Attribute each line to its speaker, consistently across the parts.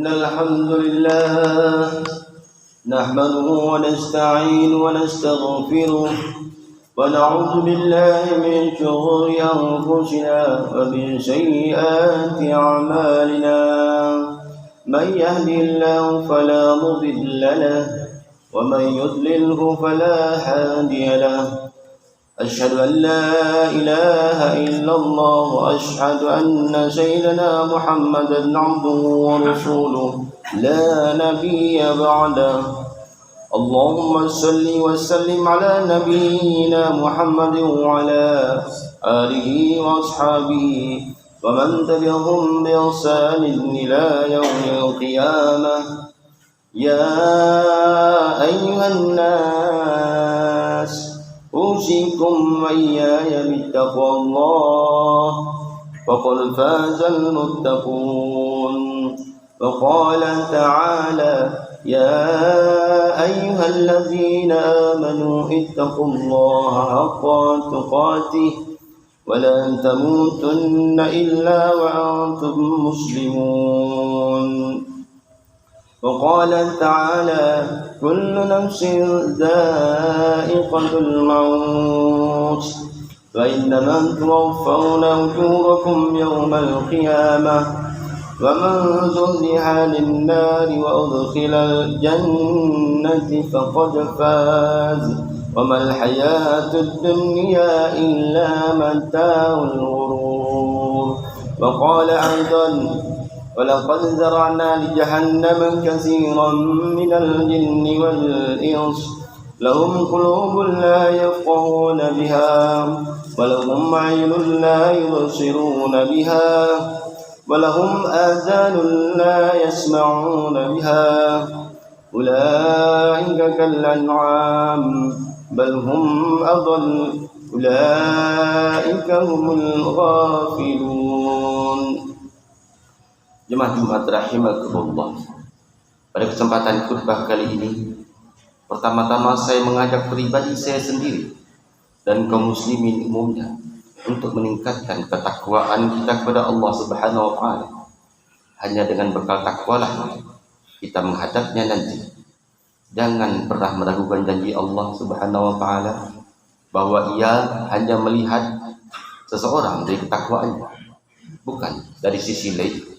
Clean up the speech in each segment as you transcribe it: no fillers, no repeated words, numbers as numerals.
Speaker 1: إن الحمد لله نحمده ونستعين ونستغفره ونعوذ بالله من شرور أنفسنا ومن سيئات أعمالنا من يهد الله فلا مضل له ومن يضلله فلا هادي له أشهد أن لا إله إلا الله وأشهد أن سيدنا محمدا عبده ورسوله لا نبي بعده اللهم صل وسلم على نبينا محمد وعلى آله وأصحابه ومن تبعهم بإحسان إلى يوم القيامة يا أيها الناس أوصيكم وإياي بتقوى الله وقد فاز المتقون وقال تعالى يا أيها الذين آمنوا اتقوا الله حق تقاته ولا تموتن إلا وأنتم مسلمون وقال تعالى كل نفس ذائقة الموت وإنما توفون أجوركم يوم القيامة ومن زحزح عن النار وأدخل الجنة فقد فاز وما الحياة الدنيا إلا متاع الغرور وقال أيضا ولقد ذرعنا لجهنم كثيرا من الجن والإنس لهم قلوب لا يفقهون بها ولهم عين لا يبصرون بها ولهم آذان لا يسمعون بها أولئك كالأنعام بل هم أضل أولئك هم الغافلون. Jemaah Jumat rahimakumullah. Pada kesempatan khutbah kali ini, pertama-tama saya mengajak pribadi saya sendiri dan kaum muslimin umumnya untuk meningkatkan ketakwaan kita kepada Allah Subhanahu wa taala. Hanya dengan bekal takwalah kita menghadapnya nanti. Jangan pernah meragukan janji Allah Subhanahu wa taala bahwa Ia hanya melihat seseorang dari ketakwaannya, bukan dari sisi lain.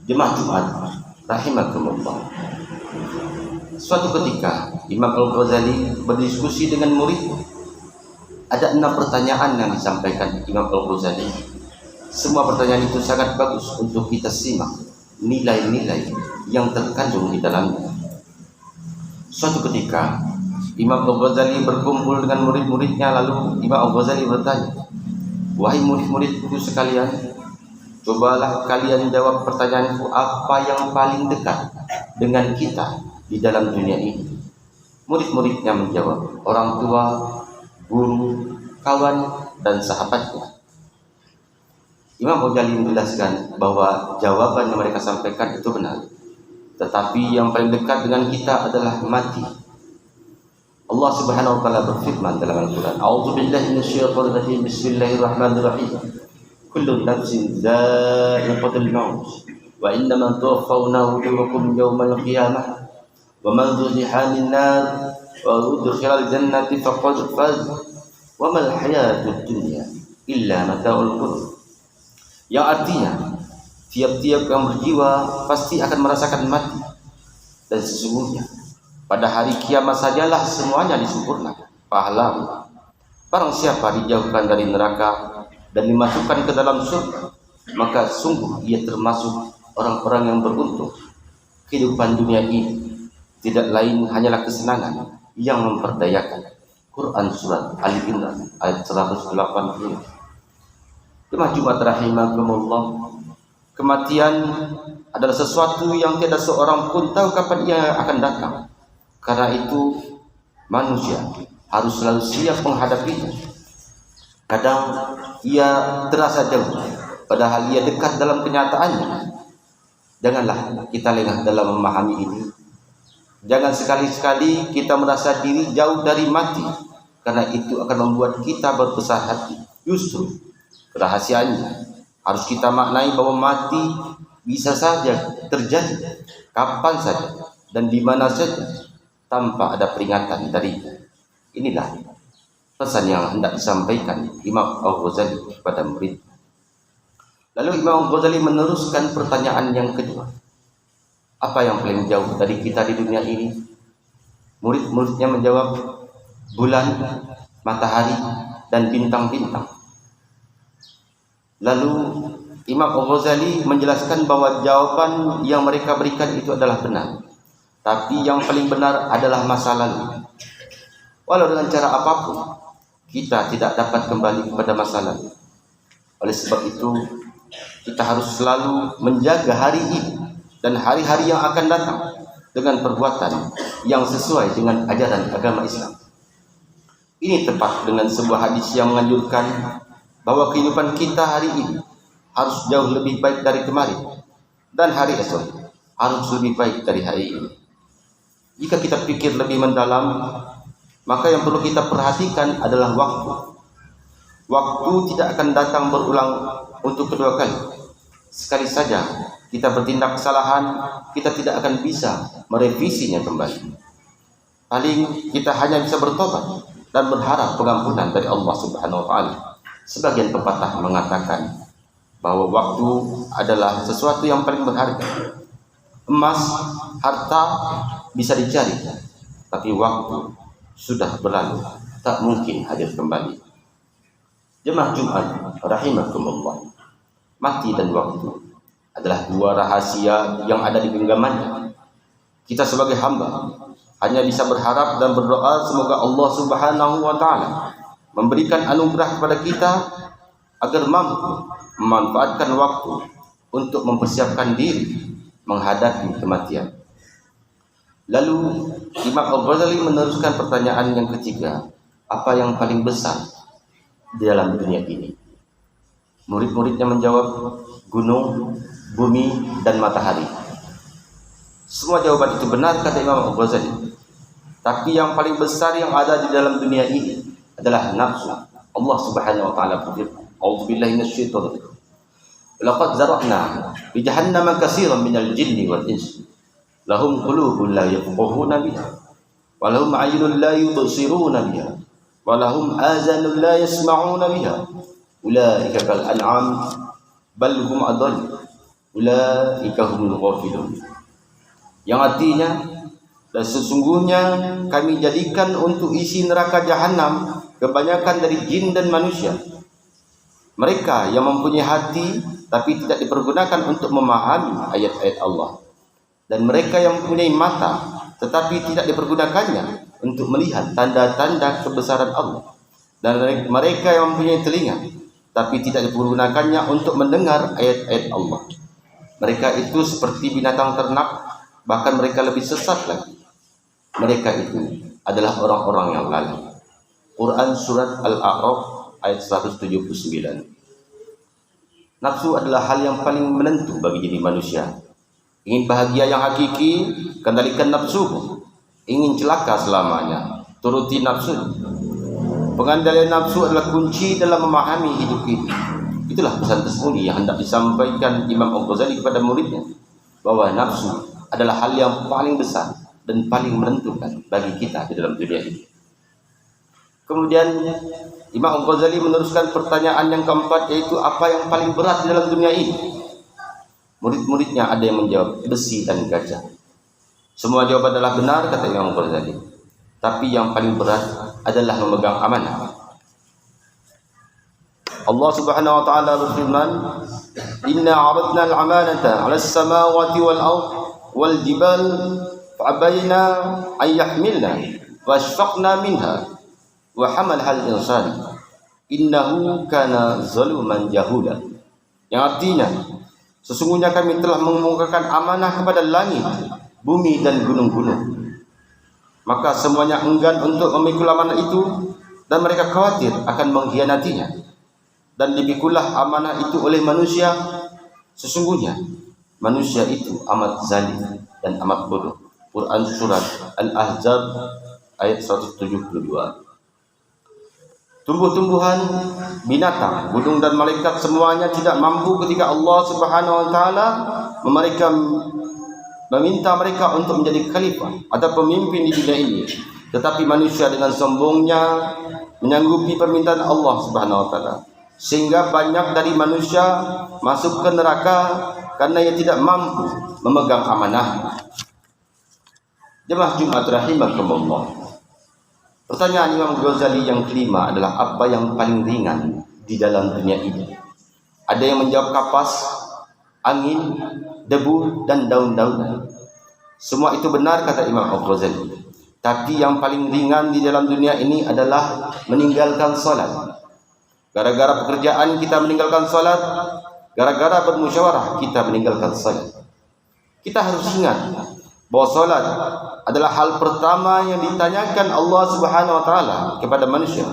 Speaker 1: Jemaah Jumat rahimakumullah. Suatu ketika Imam Al-Ghazali berdiskusi dengan murid. Ada 6 pertanyaan yang disampaikan Imam Al-Ghazali. Semua pertanyaan itu sangat bagus untuk kita simak nilai-nilai yang terkandung di dalamnya. Suatu ketika Imam Al-Ghazali berkumpul dengan murid-muridnya, lalu Imam Al-Ghazali bertanya, "Wahai murid-muridku sekalian, cobalah kalian jawab pertanyaanku, apa yang paling dekat dengan kita di dalam dunia ini?" Murid-muridnya menjawab, orang tua, guru, kawan, dan sahabatnya. Imam Ghazali menjelaskan bahwa jawaban yang mereka sampaikan itu benar, tetapi yang paling dekat dengan kita adalah mati. Allah Subhanahu wa taala berfirman dalam Al-Qur'an, "A'udzubillahi minasyaitonir rajim. Bismillahirrahmanirrahim. Kullu nafsin dha'iqatul maut wa innama tuwaffawna ujurakum yawmal qiyamah wa man zuhziha 'anil nar wa udkhilal jannati faqad faz wa mal hayatud dunya illa mata'ul ghurur." Yang artinya tiap-tiap yang berjiwa pasti akan merasakan mati, dan sesungguhnya pada hari kiamat sajalah semuanya disempurnakan pahala. Barang siapa dijauhkan dari neraka dan dimasukkan ke dalam surga, maka sungguh ia termasuk orang-orang yang beruntung. Kehidupan dunia ini tidak lain hanyalah kesenangan yang memperdayakan. Quran Surat Ali Imran ayat 180. Jemaah Jumat rahimakumullah, kematian adalah sesuatu yang tidak seorang pun tahu kapan ia akan datang. Karena itu manusia harus selalu siap menghadapinya. Kadang ia terasa jauh, padahal ia dekat dalam kenyataannya. Janganlah kita lengah dalam memahami ini. Jangan sekali-sekali kita merasa diri jauh dari mati, karena itu akan membuat kita berbesar hati. Justru rahasianya harus kita maknai bahwa mati bisa saja terjadi kapan saja dan di mana saja tanpa ada peringatan darinya. Inilah pesan yang hendak disampaikan Imam Al-Ghazali kepada murid. Lalu Imam Al-Ghazali meneruskan pertanyaan yang kedua. Apa yang paling jauh dari kita di dunia ini? Murid-muridnya menjawab, bulan, matahari, dan bintang-bintang. Lalu Imam Al-Ghazali menjelaskan bahwa jawaban yang mereka berikan itu adalah benar. Tapi yang paling benar adalah masa lalu. Walau dengan cara apapun, kita tidak dapat kembali kepada masa lalu. Oleh sebab itu, kita harus selalu menjaga hari ini dan hari-hari yang akan datang dengan perbuatan yang sesuai dengan ajaran agama Islam. Ini tepat dengan sebuah hadis yang menganjurkan bahwa kehidupan kita hari ini harus jauh lebih baik dari kemarin, dan hari esok harus lebih baik dari hari ini. Jika kita pikir lebih mendalam, maka yang perlu kita perhatikan adalah waktu. Waktu tidak akan datang berulang untuk kedua kali. Sekali saja kita bertindak kesalahan, kita tidak akan bisa merevisinya kembali. Paling kita hanya bisa bertobat dan berharap pengampunan dari Allah Subhanahu wa taala. Sebagian pepatah mengatakan bahwa waktu adalah sesuatu yang paling berharga. Emas, harta bisa dicari, tapi waktu sudah berlalu, tak mungkin hadir kembali. Jemaah Jumat rahimakumullah, mati dan waktu adalah dua rahasia yang ada di genggamannya. Kita sebagai hamba hanya bisa berharap dan berdoa semoga Allah Subhanahu wa taala memberikan anugerah kepada kita agar mampu memanfaatkan waktu untuk mempersiapkan diri menghadapi kematian. Lalu Imam Al-Ghazali meneruskan pertanyaan yang ketiga, apa yang paling besar di dalam dunia ini? Murid-muridnya menjawab, gunung, bumi, dan matahari. Semua jawaban itu benar, kata Imam Al-Ghazali. Tapi yang paling besar yang ada di dalam dunia ini adalah nafsu. Allah Subhanahu wa taala berfirman, "A'udzubillahi minasyaitonir rajim. Laqad zara'na bi jahannama katsiran minal jinni wal insi. Lahum qulubun la yafqahuna biha, wa lahum 'ayunun la yubsiruna biha, wa lahum azanun la yasma'una biha. Ulaika kal an'am bal hum adall. Ulaika humul ghafilun." Yang artinya, dan sesungguhnya kami jadikan untuk isi neraka jahanam kebanyakan dari jin dan manusia. Mereka yang mempunyai hati tapi tidak dipergunakan untuk memahami ayat-ayat Allah, dan mereka yang mempunyai mata tetapi tidak dipergunakannya untuk melihat tanda-tanda kebesaran Allah, dan mereka yang mempunyai telinga tapi tidak dipergunakannya untuk mendengar ayat-ayat Allah. Mereka itu seperti binatang ternak, bahkan mereka lebih sesat lagi. Mereka itu adalah orang-orang yang lalai. Quran Surat Al-A'raf ayat 179. Nafsu adalah hal yang paling menentu bagi diri manusia. Ingin bahagia yang hakiki, kendalikan nafsu. Ingin celaka selamanya, turuti nafsu. Pengandalian nafsu adalah kunci dalam memahami hidup ini. Itulah pesan tersembunyi yang hendak disampaikan Imam Al-Ghazali kepada muridnya, bahwa nafsu adalah hal yang paling besar dan paling menentukan bagi kita di dalam dunia ini. Kemudian Imam Al-Ghazali meneruskan pertanyaan yang keempat, yaitu apa yang paling berat di dalam dunia ini? Murid-muridnya ada yang menjawab besi dan gajah. Semua jawaban adalah benar, kata Imam Al-Ghazali. Tapi yang paling berat adalah memegang amanah. Allah Subhanahu wa taala berfirman, "Inna 'aradna al-amanata 'ala as-samawati wal ardh wal jibal fa'abayna an yahmilna wa ashfaqna minha wa hamalha al-insan innahu kana zaluman jahula." Yang artinya, sesungguhnya kami telah mengemukakan amanah kepada langit, bumi dan gunung-gunung. Maka semuanya enggan untuk memikul amanah itu, dan mereka khawatir akan mengkhianatinya. Dan dipikulah amanah itu oleh manusia. Sesungguhnya manusia itu amat zalim dan amat bodoh. Quran Surat Al-Ahzab ayat 172. tumbuh-tumbuhan, binatang, gunung dan malaikat semuanya tidak mampu ketika Allah Subhanahu wa taala meminta mereka untuk menjadi khalifah atau pemimpin di dunia ini. Tetapi manusia dengan sombongnya menyanggupi permintaan Allah Subhanahu wa taala, sehingga banyak dari manusia masuk ke neraka karena ia tidak mampu memegang amanah. Jemaah Jumat rahimakumullah. Pertanyaan Imam Ghazali yang kelima adalah apa yang paling ringan di dalam dunia ini? Ada yang menjawab kapas, angin, debu, dan daun-daunan. Semua itu benar kata Imam Ghazali. Tapi yang paling ringan di dalam dunia ini adalah meninggalkan salat. Gara-gara pekerjaan kita meninggalkan salat, gara-gara bermusyawarah kita meninggalkan salat. Kita harus ingat bahwa salat adalah hal pertama yang ditanyakan Allah Subhanahu wa taala kepada manusia.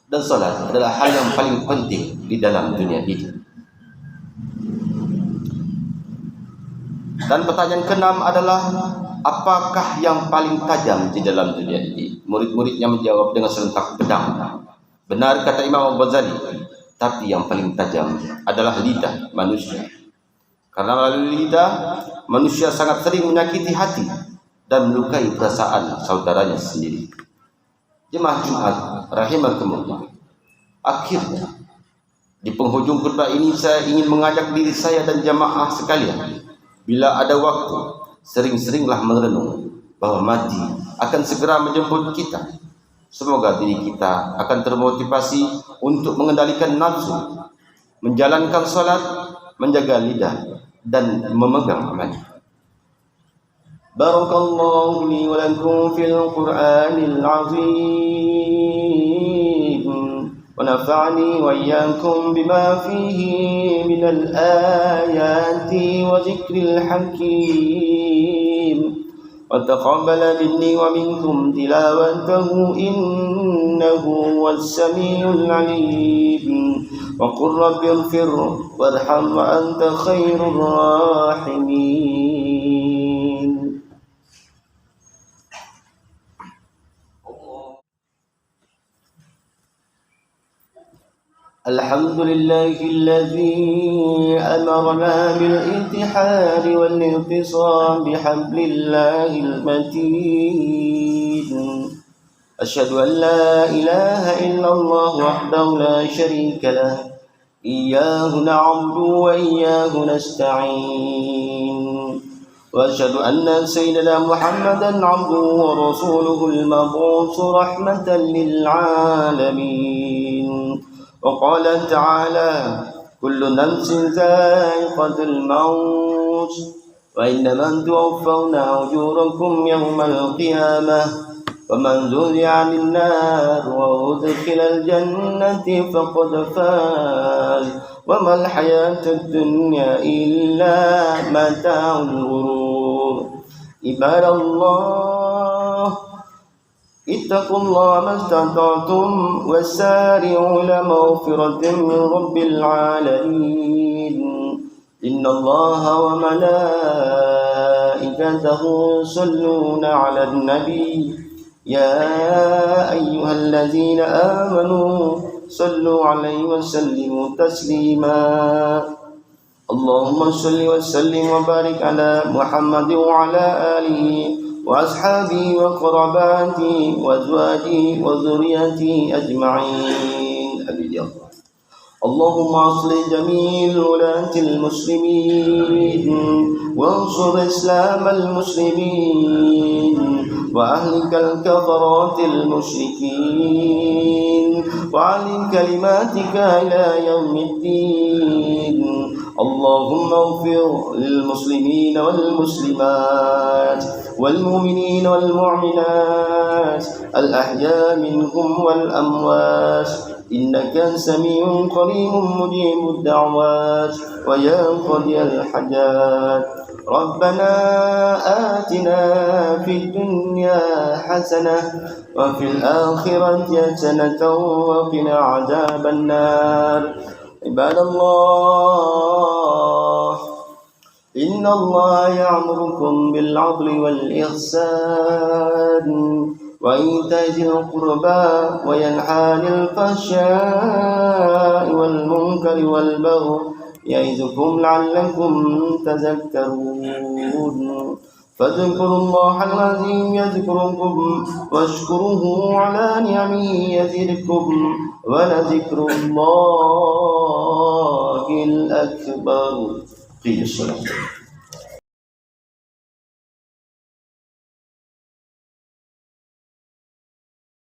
Speaker 1: Dan salat adalah hal yang paling penting di dalam dunia ini. Dan pertanyaan keenam adalah apakah yang paling tajam di dalam dunia ini? Murid-muridnya menjawab dengan serentak pedang. Benar kata Imam Ghazali, tapi yang paling tajam adalah lidah manusia. Karena melalui lidah manusia sangat sering menyakiti hati dan melukai perasaan saudaranya sendiri. Jemaah Jumat rahimakumullah. Akhirnya di penghujung khutbah ini saya ingin mengajak diri saya dan jamaah sekalian, bila ada waktu, sering-seringlah merenung bahwa mati akan segera menjemput kita. Semoga diri kita akan termotivasi untuk mengendalikan nafsu, menjalankan salat, menjaga lidah, dan memegang amanah. Barakallahu li wa lakum fil Qur'anil azim wa nafa'ani wa iyyakum bima fihi minal ayati wa dzikril hakim wa taqabbal minni wa minkum tilawatahu innahu huwas samiul alim wa qur rabbighfir warham wa anta khairur rahimin. الحمد لله الذي أمرنا بالانتحار والانتصام بحبل الله المتين. أشهد أن لا إله إلا الله وحده لا شريك له إياه نعبد وإياه نستعين. وأشهد أن سيدنا محمدا عبده ورسوله المبعوث رحمة للعالمين. وقال تعالى كل نفس ذائقة الموت وإنما توفون أجوركم يوم القيامة ومن زحزح عن النار وأدخل الجنة فقد فاز وما الحياة الدنيا إلا متاع الغرور. عباد الله اتقوا الله ما استطعتم وسارعوا إلى مغفرة من رب العالمين. إن الله وملائكته يصلون على النبي يا أيها الذين آمنوا صلوا عليه وسلموا تسليما. اللهم صل وسلم وبارك على محمد وعلى آله وأصحابه وقرباته وأزواجه وذريته أجمعين. آمين يا الله. اللهم أصلح جميع ولاة المسلمين وانصر إسلام المسلمين وأهلك الكفرات المشركين وعلي كلماتك إلى يوم الدين. اللهم اغفر للمسلمين والمسلمات والمؤمنين والمؤمنات الأحياء منهم والأموات إنك سميع قريب مجيب الدعوات ويا قاضي الحاجات. ربنا آتنا في الدنيا حسنة وفي الآخرة حسنة وقنا عذاب النار. عباد الله إن الله يأمركم بالعدل والإحسان وإيتاء ذي القربى وينهى عن الفحشاء والمنكر والبغي يعظكم لعلكم تذكرون فاذكروا الله العظيم يذكركم واشكروه على نعمه يزدكم ولذكر الله الأكبر. قيل الصلاة.